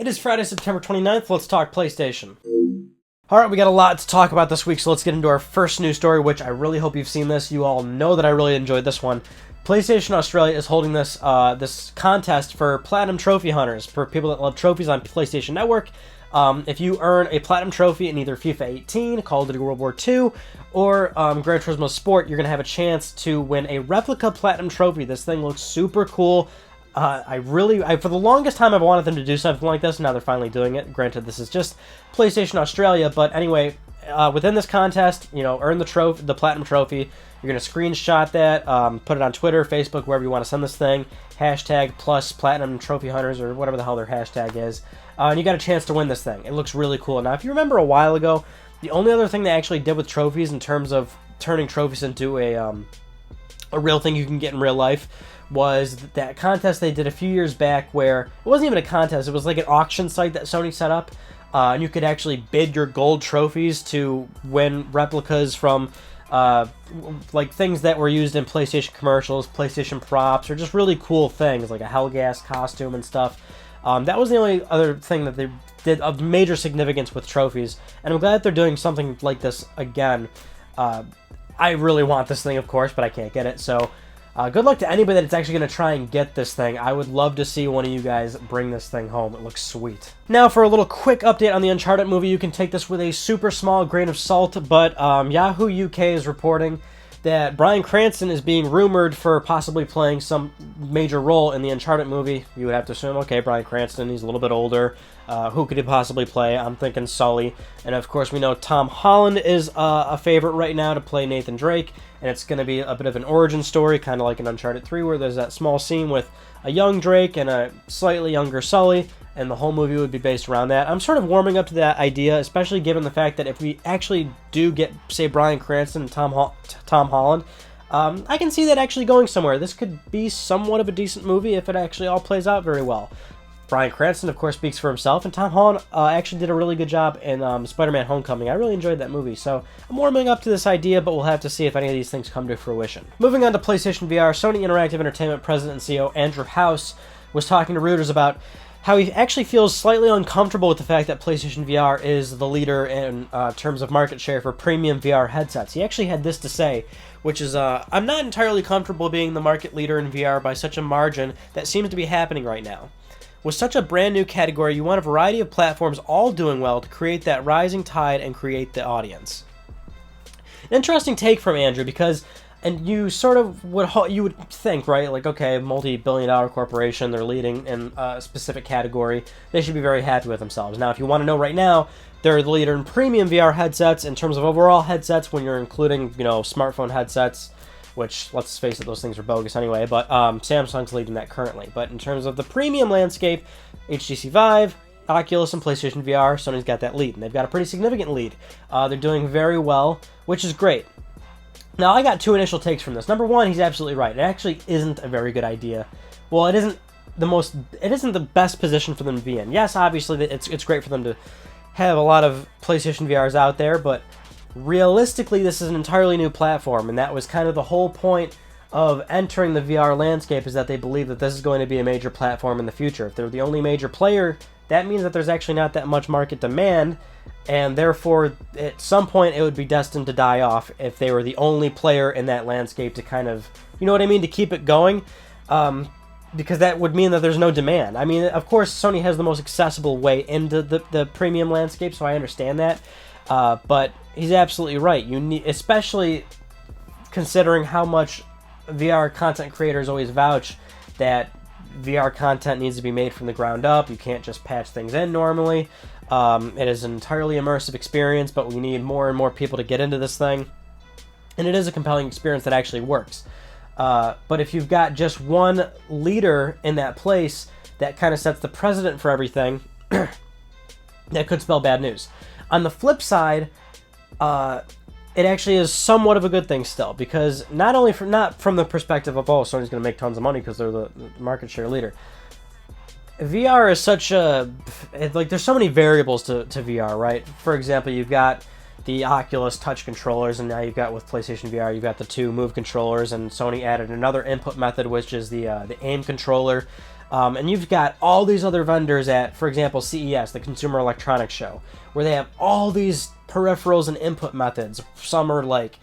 It is Friday, September 29th. Let's talk PlayStation. Alright, we got a lot to talk about this week, so let's get into our first news story, which I really hope you've seen this. You all know that I really enjoyed this one. PlayStation Australia is holding this this contest for Platinum Trophy Hunters, for people that love trophies on PlayStation Network. If you earn a Platinum Trophy in either FIFA 18, Call of Duty World War II, or Gran Turismo Sport, you're going to have a chance to win a replica Platinum Trophy. This thing looks super cool. For the longest time, I've wanted them to do something like this. Now they're finally doing it. Granted, this is just PlayStation Australia, but anyway, within this contest, earn the Platinum Trophy. You're going to screenshot that, put it on Twitter, Facebook, wherever you want to send this thing. Hashtag plus Platinum Trophy Hunters, or whatever the hell their hashtag is. And you got a chance to win this thing. It looks really cool. Now, if you remember a while ago, the only other thing they actually did with trophies in terms of turning trophies into a real thing you can get in real life was that contest they did a few years back where it wasn't even a contest, it was like an auction site that Sony set up, and you could actually bid your gold trophies to win replicas from like things that were used in PlayStation commercials, PlayStation props, or just really cool things like a Hellgas costume and stuff. That was the only other thing that they did of major significance with trophies, and I'm glad that they're doing something like this again. I really want this thing, of course, but I can't get it, so good luck to anybody that's actually going to try and get this thing. I would love to see one of you guys bring this thing home. It looks sweet. Now, for a little quick update on the Uncharted movie, you can take this with a super small grain of salt, but Yahoo UK is reporting that Bryan Cranston is being rumored for possibly playing some major role in the Uncharted movie. You would have to assume, okay, Bryan Cranston, he's a little bit older. Who could he possibly play? I'm thinking Sully. And of course, we know Tom Holland is a favorite right now to play Nathan Drake. And it's going to be a bit of an origin story, kind of like in Uncharted 3, where there's that small scene with a young Drake and a slightly younger Sully, and the whole movie would be based around that. I'm sort of warming up to that idea, especially given the fact that if we actually do get, say, Bryan Cranston and Tom Holland, I can see that actually going somewhere. This could be somewhat of a decent movie if it actually all plays out very well. Bryan Cranston, of course, speaks for himself, and Tom Holland actually did a really good job in Spider-Man Homecoming. I really enjoyed that movie, so I'm warming up to this idea, but we'll have to see if any of these things come to fruition. Moving on to PlayStation VR, Sony Interactive Entertainment President and CEO Andrew House was talking to Reuters about how he actually feels slightly uncomfortable with the fact that PlayStation VR is the leader in terms of market share for premium VR headsets. He actually had this to say, which is, I'm not entirely comfortable being the market leader in VR by such a margin that seems to be happening right now. With such a brand new category, you want a variety of platforms all doing well to create that rising tide and create the audience. An interesting take from Andrew, because, and you sort of would think, right, like, okay, multi-billion-dollar corporation, they're leading in a specific category, they should be very happy with themselves. Now, if you want to know right now, they're the leader in premium VR headsets in terms of overall headsets when you're including, smartphone headsets, which, let's face it, those things are bogus anyway, but Samsung's leading that currently. But in terms of the premium landscape, HTC Vive, Oculus, and PlayStation VR, Sony's got that lead, and they've got a pretty significant lead. They're doing very well, which is great. Now, I got two initial takes from this. Number one, he's absolutely right. It actually isn't a very good idea. Well, it isn't the best position for them to be in. Yes, obviously, it's great for them to have a lot of PlayStation VRs out there, but realistically, this is an entirely new platform, and that was kind of the whole point of entering the VR landscape, is that they believe that this is going to be a major platform in the future. If they're the only major player, that means that there's actually not that much market demand, and therefore, at some point, it would be destined to die off if they were the only player in that landscape to kind of, to keep it going, because that would mean that there's no demand. I mean, of course, Sony has the most accessible way into the premium landscape, so I understand that, but he's absolutely right. You need, especially considering how much VR content creators always vouch that VR content needs to be made from the ground up. You can't just patch things in normally. It is an entirely immersive experience, but we need more and more people to get into this thing. And it is a compelling experience that actually works. But if you've got just one leader in that place that kind of sets the precedent for everything, that could spell bad news. On the flip side, it actually is somewhat of a good thing still, because not from the perspective of, oh, Sony's going to make tons of money because they're the market share leader. VR is such there's so many variables to VR, right? For example, you've got the Oculus touch controllers, and now you've got, with PlayStation VR, you've got the two Move controllers, and Sony added another input method, which is the aim controller. And you've got all these other vendors at, for example, CES, the Consumer Electronics Show, where they have all these peripherals and input methods. Some are like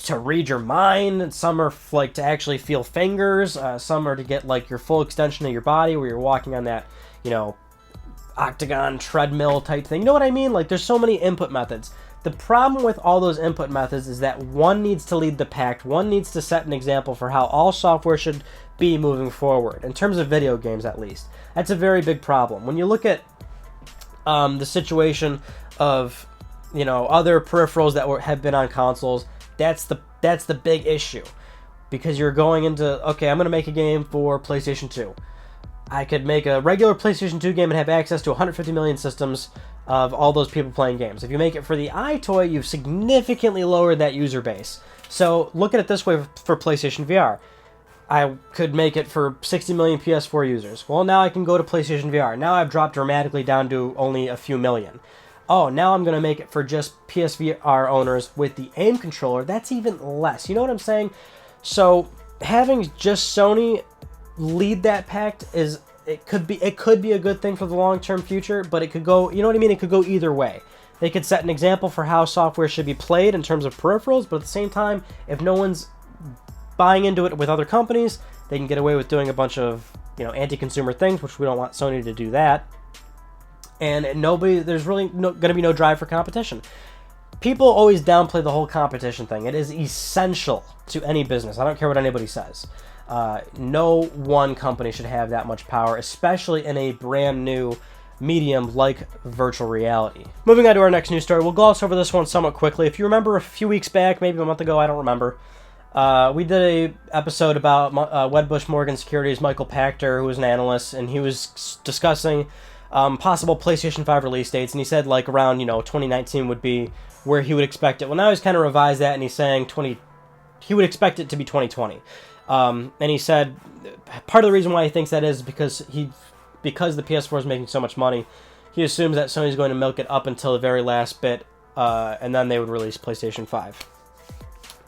to read your mind, some are like to actually feel fingers, some are to get like your full extension of your body where you're walking on that, you know, octagon treadmill type thing. You know what I mean? Like, there's so many input methods. The problem with all those input methods is that one needs to lead the pack. One needs to set an example for how all software should be moving forward, in terms of video games at least. That's a very big problem. When you look at the situation of, you know, other peripherals that have been on consoles, that's the big issue. Because you're going into, okay, I'm going to make a game for PlayStation 2. I could make a regular PlayStation 2 game and have access to 150 million systems of all those people playing games. If you make it for the iToy, you've significantly lowered that user base. So look at it this way for PlayStation VR. I could make it for 60 million PS4 users. Well, now I can go to PlayStation VR. Now I've dropped dramatically down to only a few million. Oh, now I'm going to make it for just PSVR owners with the aim controller. That's even less. You know what I'm saying? So having just Sony lead that pack is, it could be a good thing for the long-term future, but it could go, you know what I mean? It could go either way. They could set an example for how software should be played in terms of peripherals, but at the same time, if no one's buying into it with other companies, they can get away with doing a bunch of, you know, anti-consumer things, which we don't want Sony to do that. And there's really going to be no drive for competition. People always downplay the whole competition thing. It is essential to any business. I don't care what anybody says. No one company should have that much power, especially in a brand new medium like virtual reality. Moving on to our next news story, we'll gloss over this one somewhat quickly. If you remember a few weeks back, maybe a month ago, I don't remember, we did a episode about Wedbush Morgan Security's Michael Pachter, who was an analyst, and he was discussing possible PlayStation 5 release dates, and he said like around, you know, 2019 would be where he would expect it. Well, now he's kind of revised that, and he's saying he would expect it to be 2020. And he said part of the reason why he thinks that is because the PS4 is making so much money, he assumes that Sony's going to milk it up until the very last bit, and then they would release PlayStation 5.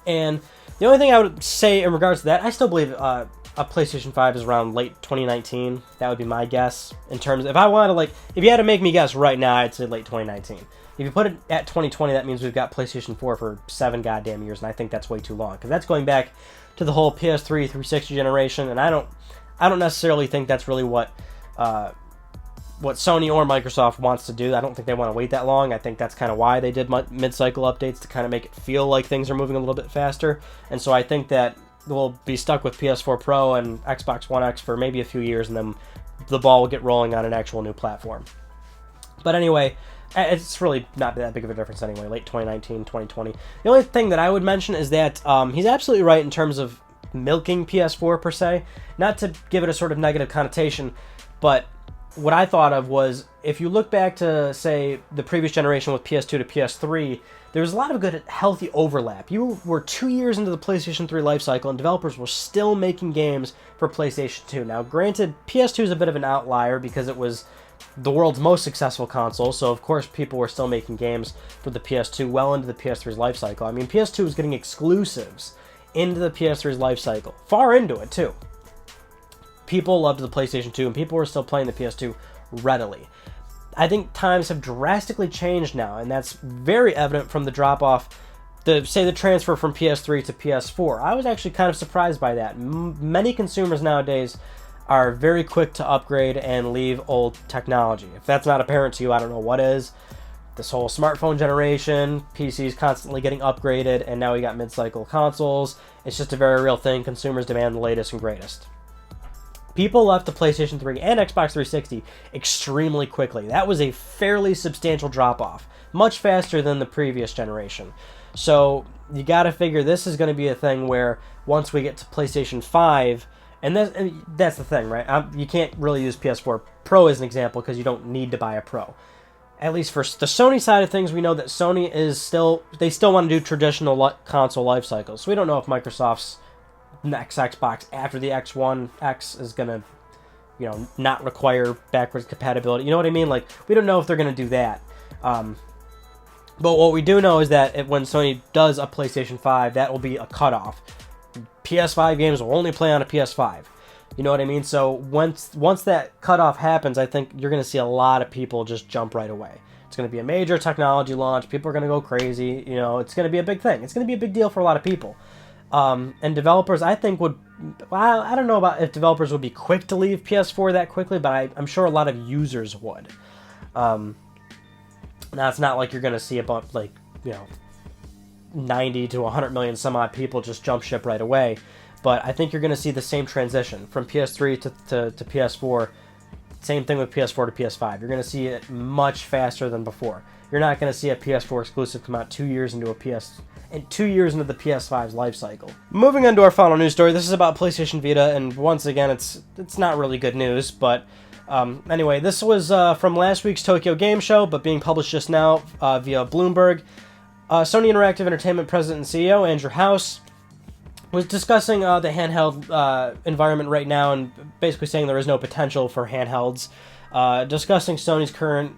And the only thing I would say in regards to that, I still believe a PlayStation 5 is around late 2019. That would be my guess. In terms of, if I wanted to, like, if you had to make me guess right now, I'd say late 2019. If you put it at 2020, that means we've got PlayStation 4 for 7 goddamn years, and I think that's way too long, because that's going back to the whole PS3 360 generation, and I don't necessarily think that's really what Sony or Microsoft wants to do. I don't think they want to wait that long. I think that's kind of why they did mid-cycle updates, to kind of make it feel like things are moving a little bit faster. And so I think that we'll be stuck with PS4 Pro and Xbox One X for maybe a few years, and then the ball will get rolling on an actual new platform. But anyway, it's really not that big of a difference anyway, late 2019, 2020. The only thing that I would mention is that he's absolutely right in terms of milking PS4 per se. Not to give it a sort of negative connotation, but what I thought of was, if you look back to, say, the previous generation with PS2 to PS3, there was a lot of good, healthy overlap. You were 2 years into the PlayStation 3 lifecycle, and developers were still making games for PlayStation 2. Now, granted, PS2 is a bit of an outlier because it was the world's most successful console, so of course people were still making games for the PS2 well into the PS3's lifecycle. I mean, PS2 was getting exclusives into the PS3's lifecycle, far into it too. People loved the PlayStation 2, and people were still playing the PS2 readily. I think times have drastically changed now, and that's very evident from the drop-off, the transfer from PS3 to PS4. I was actually kind of surprised by that. Many consumers nowadays are very quick to upgrade and leave old technology. If that's not apparent to you, I don't know what is. This whole smartphone generation, PCs constantly getting upgraded, and now we got mid-cycle consoles. It's just a very real thing. Consumers demand the latest and greatest. People left the PlayStation 3 and Xbox 360 extremely quickly. That was a fairly substantial drop-off, much faster than the previous generation. So you got to figure this is going to be a thing where once we get to PlayStation 5, and that's the thing, right? You can't really use PS4 Pro as an example because you don't need to buy a Pro. At least for the Sony side of things, we know that Sony they still want to do traditional console life cycles. So we don't know if Microsoft's next Xbox after the X1 X is going to, you know, not require backwards compatibility. You know what I mean? Like, we don't know if they're going to do that. But what we do know is that when Sony does a PlayStation 5, that will be a cutoff. PS5 games will only play on a PS5. You know what I mean? So once that cutoff happens, I think you're going to see a lot of people just jump right away. It's going to be a major technology launch. People are going to go crazy. You know, it's going to be a big thing. It's going to be a big deal for a lot of people. And developers, I think, would... Well, I don't know about if developers would be quick to leave PS4 that quickly, but I'm sure a lot of users would. Now, it's not like you're going to see about, like, you know, 90 to 100 million some odd people just jump ship right away. But I think you're going to see the same transition from PS3 to PS4. Same thing with PS4 to PS5. You're going to see it much faster than before. You're not going to see a PS4 exclusive come out 2 years into the PS5's life cycle. Moving on to our final news story. This is about PlayStation Vita, and once again, it's not really good news. But anyway, this was from last week's Tokyo Game Show, but being published just now via Bloomberg. Sony Interactive Entertainment President and CEO Andrew House was discussing the handheld environment right now, and basically saying there is no potential for handhelds. Discussing Sony's current,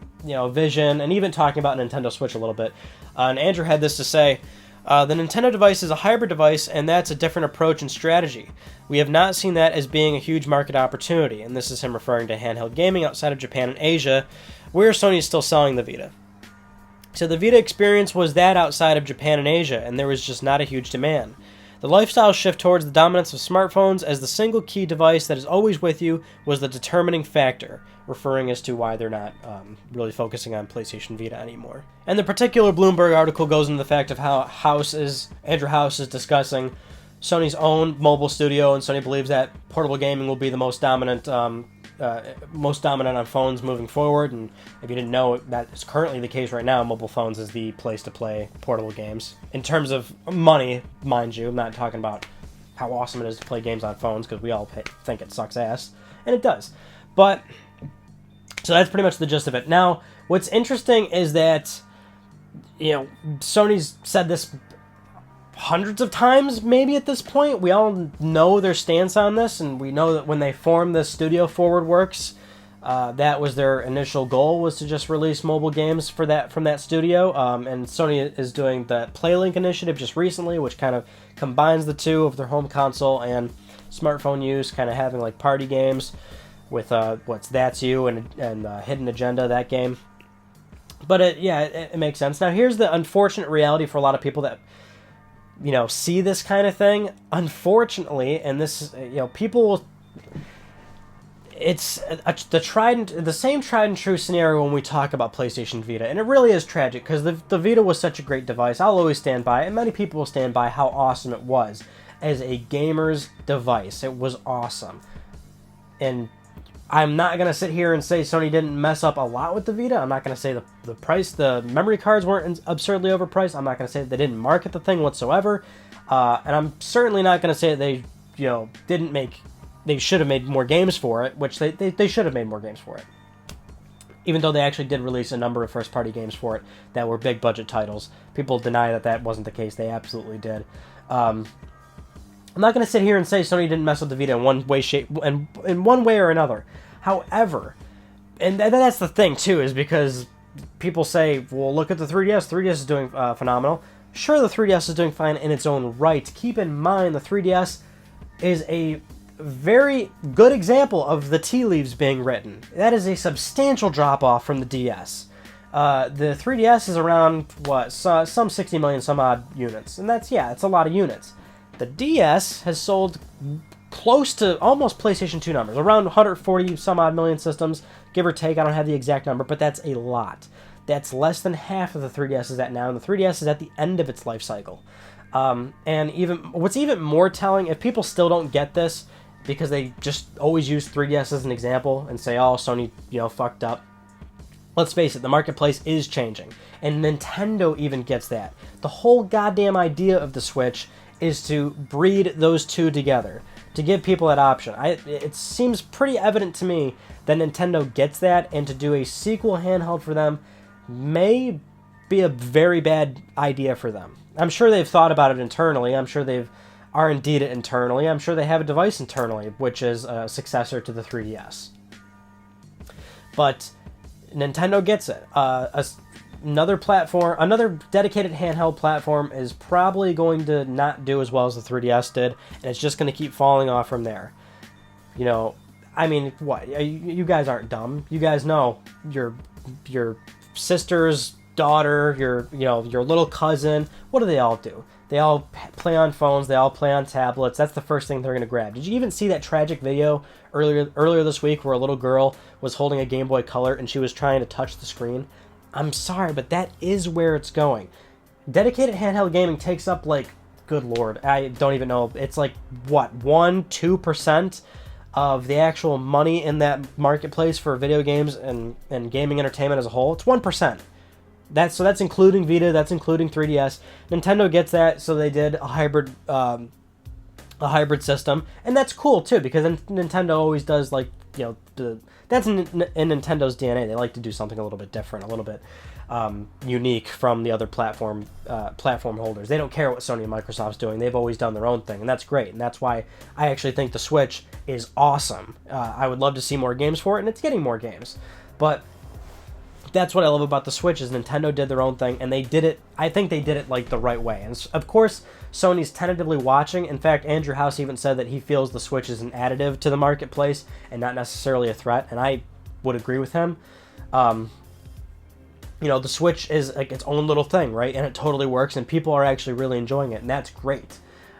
vision, and even talking about Nintendo Switch a little bit. And Andrew had this to say: the Nintendo device is a hybrid device, and that's a different approach and strategy. We have not seen that as being a huge market opportunity, and this is him referring to handheld gaming outside of Japan and Asia, where Sony is still selling the Vita. So the Vita experience was that outside of Japan and Asia, and there was just not a huge demand. The lifestyle shift towards the dominance of smartphones as the single key device that is always with you was the determining factor, referring as to why they're not really focusing on PlayStation Vita anymore. And the particular Bloomberg article goes into the fact of how Andrew House is discussing Sony's own mobile studio, and Sony believes that portable gaming will be the most dominant on phones moving forward. And if you didn't know, that is currently the case right now. Mobile phones is the place to play portable games. In terms of money, mind you, I'm not talking about how awesome it is to play games on phones, because we all think it sucks ass, and it does. But, so that's pretty much the gist of it. Now, what's interesting is that, Sony's said this hundreds of times maybe at this point. We all know their stance on this, and we know that when they formed the studio Forward Works, that was their initial goal, was to just release mobile games from that studio. And Sony is doing the PlayLink initiative just recently, which kind of combines the two of their home console and smartphone use, kind of having like party games with That's You and Hidden Agenda, that game. But it makes sense. Now here's the unfortunate reality for a lot of people that see this kind of thing. Unfortunately, and this, people will... It's the same tried and true scenario when we talk about PlayStation Vita, and it really is tragic, because the Vita was such a great device. I'll always stand by, and many people will stand by how awesome it was as a gamer's device. It was awesome. And I'm not going to sit here and say Sony didn't mess up a lot with the Vita. I'm not going to say the price, the memory cards weren't absurdly overpriced. I'm not going to say that they didn't market the thing whatsoever. And I'm certainly not going to say that they, they should have made more games for it, which they should have made more games for it. Even though they actually did release a number of first-party games for it that were big-budget titles. People deny that wasn't the case. They absolutely did. I'm not going to sit here and say Sony didn't mess with the Vita in one way or another. However, and that's the thing too, is because people say, well, look at the 3DS. 3DS is doing phenomenal. Sure, the 3DS is doing fine in its own right. Keep in mind, the 3DS is a very good example of the tea leaves being written. That is a substantial drop-off from the DS. The 3DS is around, some 60 million some odd units. And it's a lot of units. The DS has sold close to almost PlayStation 2 numbers, around 140 some odd million systems, give or take. I don't have the exact number, but that's a lot. That's less than half of the 3DS is at now, and the 3DS is at the end of its life cycle. And what's even more telling, if people still don't get this, because they just always use 3DS as an example and say, oh, Sony, fucked up. Let's face it, the marketplace is changing, and Nintendo even gets that. The whole goddamn idea of the Switch is to breed those two together, to give people that option. It seems pretty evident to me that Nintendo gets that, and to do a sequel handheld for them may be a very bad idea for them. I'm sure they've thought about it internally. I'm sure they've R&D'd it internally. I'm sure they have a device internally, which is a successor to the 3DS. But Nintendo gets it. Another dedicated handheld platform is probably going to not do as well as the 3DS did, and it's just going to keep falling off from there. You know, I mean, what? You guys aren't dumb. You guys know your sister's daughter, your little cousin. What do they all do? They all play on phones. They all play on tablets. That's the first thing they're going to grab. Did you even see that tragic video earlier this week where a little girl was holding a Game Boy Color and she was trying to touch the screen? I'm sorry, but that is where it's going. Dedicated handheld gaming takes up, like, good lord, I don't even know. It's like, what, 1-2% of the actual money in that marketplace for video games and gaming entertainment as a whole? It's 1%. That's including Vita, that's including 3DS. Nintendo gets that, so they did a hybrid system, and that's cool too, because Nintendo always does, like, that's in Nintendo's DNA. They like to do something a little bit different, a little bit unique from the other platform holders. They don't care what Sony and Microsoft's doing. They've always done their own thing, and that's great. And that's why I actually think the Switch is awesome. I would love to see more games for it, and it's getting more games. But that's what I love about the Switch is Nintendo did their own thing, and they did it. I think they did it, like, the right way. And of course, Sony's tentatively watching. In fact, Andrew House even said that he feels the Switch is an additive to the marketplace and not necessarily a threat, and I would agree with him. The Switch is like its own little thing, right? And it totally works, and people are actually really enjoying it, and that's great,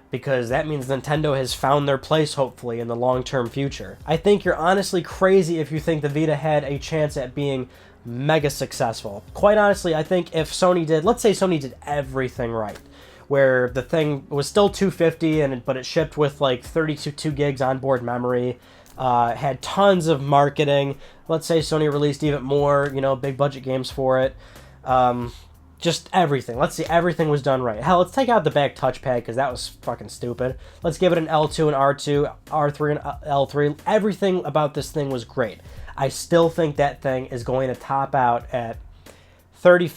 because that means Nintendo has found their place, hopefully, in the long-term future. I think you're honestly crazy if you think the Vita had a chance at being mega successful. Quite honestly, I think if let's say Sony did everything right, where the thing was still $250, but it shipped with like 32 gigs onboard memory, had tons of marketing. Let's say Sony released even more, big budget games for it. Just everything. Let's see, everything was done right. Hell, let's take out the back touchpad, because that was fucking stupid. Let's give it an L2 and R2, R3 and L3. Everything about this thing was great. I still think that thing is going to top out at 40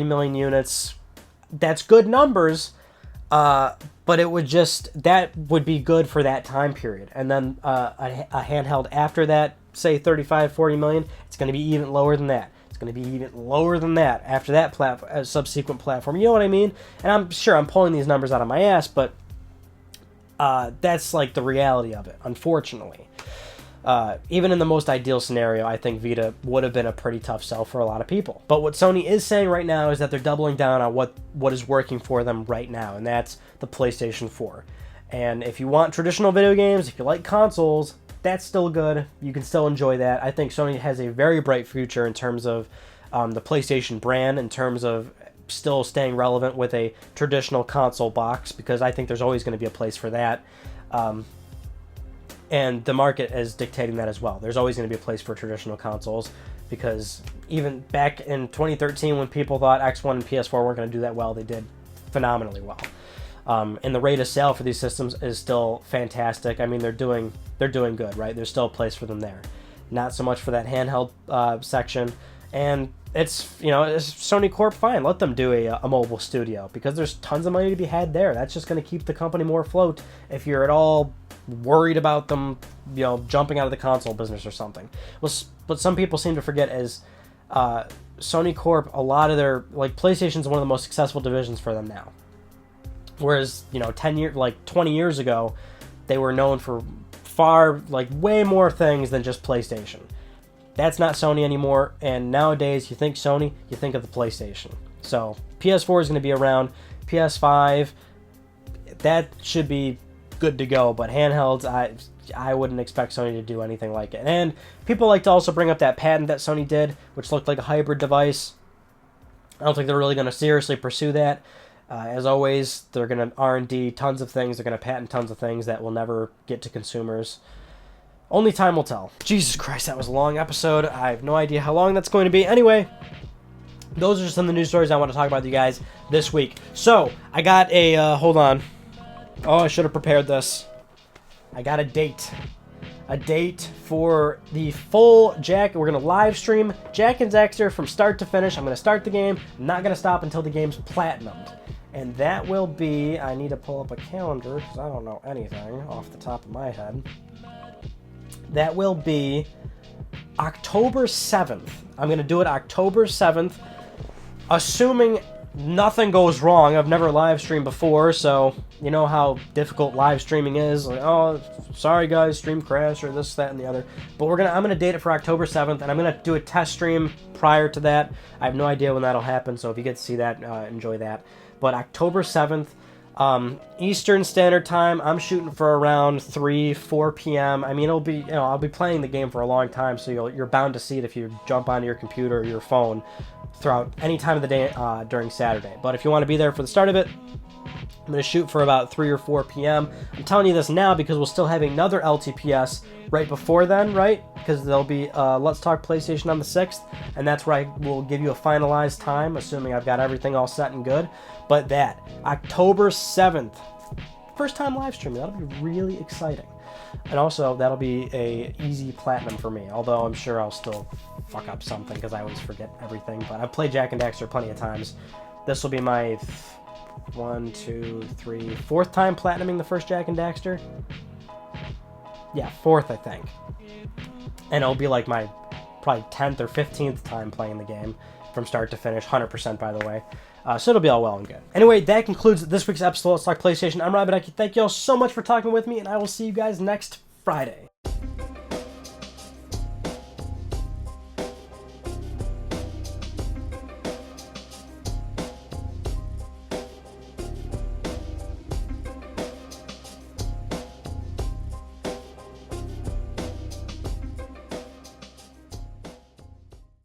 million units. That's good numbers, but that would be good for that time period. And then a handheld after that, say 40 million, it's going to be even lower than that. It's going to be even lower than that after that subsequent platform. You know what I mean? And I'm sure I'm pulling these numbers out of my ass, but that's like the reality of it, unfortunately. Even in the most ideal scenario, I think Vita would have been a pretty tough sell for a lot of people. But what Sony is saying right now is that they're doubling down on what is working for them right now, and that's the PlayStation 4. And if you want traditional video games, if you like consoles, that's still good. You can still enjoy that. I think Sony has a very bright future in terms of the PlayStation brand, in terms of still staying relevant with a traditional console box, because I think there's always going to be a place for that. And the market is dictating that as well. There's always going to be a place for traditional consoles, because even back in 2013 when people thought X1 and PS4 weren't going to do that well, they did phenomenally well. And the rate of sale for these systems is still fantastic. I mean, they're doing good, right? There's still a place for them there. Not so much for that handheld section. And it's Sony Corp, fine. Let them do a mobile studio, because there's tons of money to be had there. That's just going to keep the company more afloat if you're at all worried about them, jumping out of the console business or something. What some people seem to forget is Sony Corp, a lot of their, like, PlayStation's one of the most successful divisions for them now. Whereas, 20 years ago, they were known for way more things than just PlayStation. That's not Sony anymore, and nowadays, you think Sony, you think of the PlayStation. So, PS4 is going to be around, PS5, that should be good to go, but handhelds, I wouldn't expect Sony to do anything like it. And people like to also bring up that patent that Sony did, which looked like a hybrid device. I don't think they're really going to seriously pursue that. As always, they're going to R&D tons of things. They're going to patent tons of things that will never get to consumers. Only time will tell. Jesus Christ, that was a long episode. I have no idea how long that's going to be. Anyway, those are some of the news stories I want to talk about with you guys this week. So, I got a, hold on. Oh, I should have prepared this. I got a date. A date for the full Jack. We're going to live stream Jak and Daxter from start to finish. I'm going to start the game. I'm not going to stop until the game's platinumed. And that will be, I need to pull up a calendar because I don't know anything off the top of my head. That will be October 7th. I'm going to do it October 7th, assuming nothing goes wrong. I've never live streamed before, so you know how difficult live streaming is. Like, oh, sorry guys, stream crash or this, that, and the other. But I'm gonna date it for October 7th, and I'm gonna do a test stream prior to that. I have no idea when that'll happen, so if you get to see that, enjoy that. But October 7th, Eastern Standard Time. I'm shooting for around 4 p.m. I mean, it'll be, you know, I'll be playing the game for a long time, so you're bound to see it if you jump onto your computer or your phone throughout any time of the day during Saturday. But if you want to be there for the start of it, I'm going to shoot for about 3 or 4 p.m. I'm telling you this now because we'll still have another LTPS right before then, right? Because there'll be Let's Talk PlayStation on the 6th, and that's where I will give you a finalized time, assuming I've got everything all set and good. But that, October 7th, first time live streaming, that'll be really exciting. And also, that'll be a easy platinum for me, although I'm sure I'll still fuck up something because I always forget everything. But I've played Jak and Daxter plenty of times. This will be my 4th time platinuming the first Jak and Daxter. Yeah, 4th, I think. And it'll be like my probably 10th or 15th time playing the game from start to finish, 100% by the way. So it'll be all well and good. Anyway, that concludes this week's episode of Let's Talk PlayStation. I'm Ryan Badecki. Thank you all so much for talking with me, and I will see you guys next Friday.